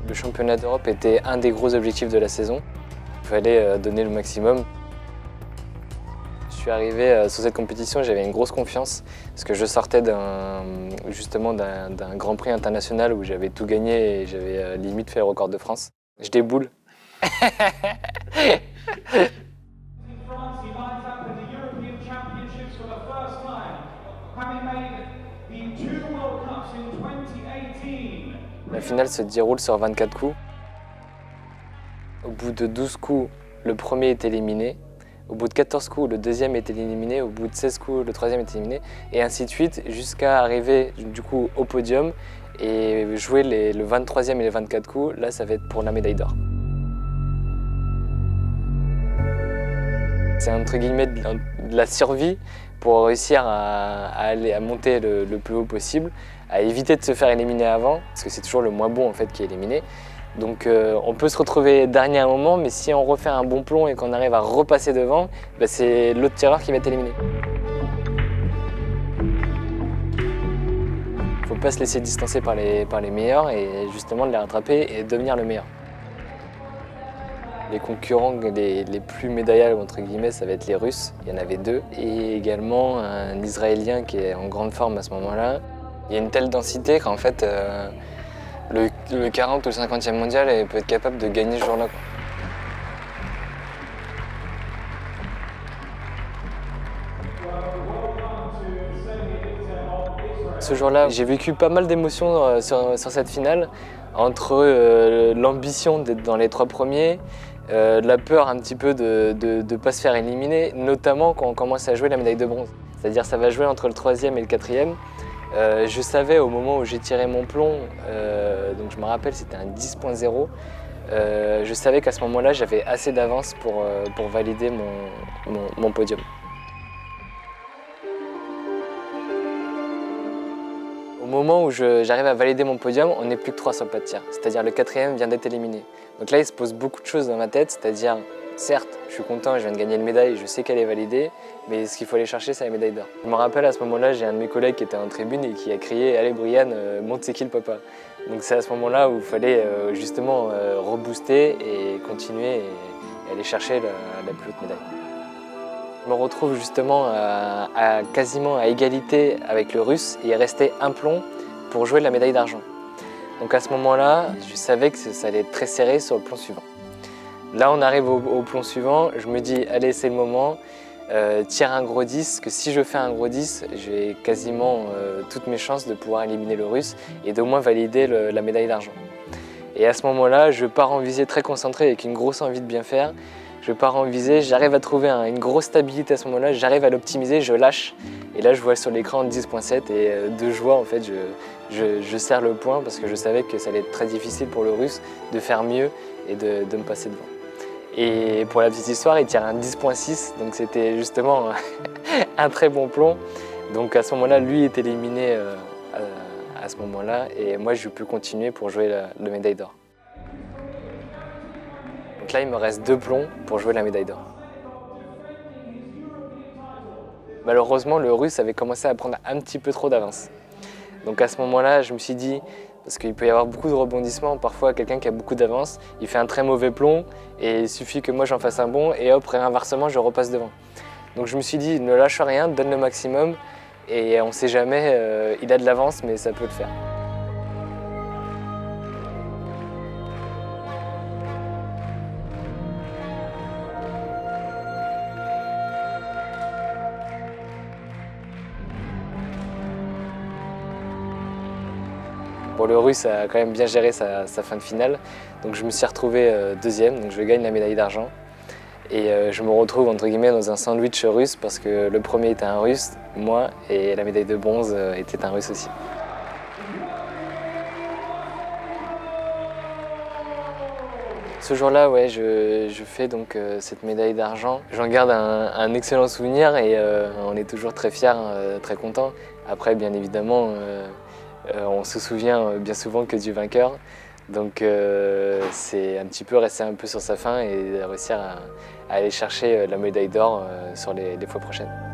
Le championnat d'Europe était un des gros objectifs de la saison. Il fallait donner le maximum. Je suis arrivé sur cette compétition, j'avais une grosse confiance parce que je sortais justement d'un Grand Prix international où j'avais tout gagné et j'avais limite fait le record de France. Je déboule. La finale se déroule sur 24 coups. Au bout de 12 coups, le premier est éliminé. Au bout de 14 coups, le deuxième est éliminé. Au bout de 16 coups, le troisième est éliminé. Et ainsi de suite, jusqu'à arriver du coup au podium et jouer le 23e et les 24 coups. Là, ça va être pour la médaille d'or. C'est entre guillemets de la survie pour réussir à monter le plus haut possible, à éviter de se faire éliminer avant, parce que c'est toujours le moins bon en fait qui est éliminé. Donc on peut se retrouver dernier à un moment, mais si on refait un bon plomb et qu'on arrive à repasser devant, bah, c'est l'autre tireur qui va être éliminé. Il ne faut pas se laisser distancer par les meilleurs et justement de les rattraper et devenir le meilleur. Les concurrents les plus médaillables, entre guillemets, ça va être les Russes, il y en avait 2, et également un Israélien qui est en grande forme à ce moment-là. Il y a une telle densité qu'en fait, le 40 ou le 50e mondial peut être capable de gagner ce jour-là. Ce jour-là, j'ai vécu pas mal d'émotions sur cette finale, entre l'ambition d'être dans les 3 premiers, la peur un petit peu de ne pas se faire éliminer, notamment quand on commence à jouer la médaille de bronze. C'est-à-dire ça va jouer entre le 3e et le 4e. Je savais au moment où j'ai tiré mon plomb, donc je me rappelle c'était un 10.0, je savais qu'à ce moment-là j'avais assez d'avance pour valider mon podium. Au moment où j'arrive à valider mon podium, on n'est plus que 3 sur le plat de tir, c'est-à-dire le 4e vient d'être éliminé. Donc là il se pose beaucoup de choses dans ma tête, c'est-à-dire certes je suis content, je viens de gagner une médaille, je sais qu'elle est validée, mais ce qu'il faut aller chercher c'est la médaille d'or. Je me rappelle à ce moment-là, j'ai un de mes collègues qui était en tribune et qui a crié « Allez Brian, montre c'est qui le papa ». Donc c'est à ce moment-là où il fallait justement rebooster et continuer et aller chercher la plus haute médaille. Je me retrouve justement quasiment à égalité avec le Russe et il restait un plomb pour jouer la médaille d'argent. Donc à ce moment-là, je savais que ça allait être très serré sur le plomb suivant. Là, on arrive au plomb suivant, je me dis, allez, c'est le moment, tire un gros 10, que si je fais un gros 10, j'ai quasiment toutes mes chances de pouvoir éliminer le Russe et d'au moins valider la médaille d'argent. Et à ce moment-là, je pars en visée très concentré avec une grosse envie de bien faire. Je pars en visée, j'arrive à trouver une grosse stabilité à ce moment-là, j'arrive à l'optimiser, je lâche. Et là, je vois sur l'écran 10.7 et de joie, en fait, je serre le point parce que je savais que ça allait être très difficile pour le Russe de faire mieux et de me passer devant. Et pour la petite histoire, il tire un 10.6, donc c'était justement un très bon plomb. Donc à ce moment-là, lui est éliminé à ce moment-là et moi, je peux continuer pour jouer la médaille d'or. Donc là, il me reste 2 plombs pour jouer la médaille d'or. Malheureusement, le Russe avait commencé à prendre un petit peu trop d'avance. Donc à ce moment-là, je me suis dit, parce qu'il peut y avoir beaucoup de rebondissements, parfois quelqu'un qui a beaucoup d'avance, il fait un très mauvais plomb et il suffit que moi j'en fasse un bon et hop, inversement, je repasse devant. Donc je me suis dit, ne lâche rien, donne le maximum et on ne sait jamais, il a de l'avance mais ça peut le faire. Bon, le Russe a quand même bien géré sa fin de finale, donc je me suis retrouvé 2e, donc je gagne la médaille d'argent. Et je me retrouve entre guillemets dans un sandwich russe parce que le premier était un Russe, moi, et la médaille de bronze était un Russe aussi. Ce jour-là, ouais, je fais donc cette médaille d'argent. J'en garde un excellent souvenir et on est toujours très fiers, très contents. Après, bien évidemment, on se souvient bien souvent que du vainqueur. Donc c'est un petit peu rester un peu sur sa faim et réussir à aller chercher la médaille d'or sur les fois prochaines.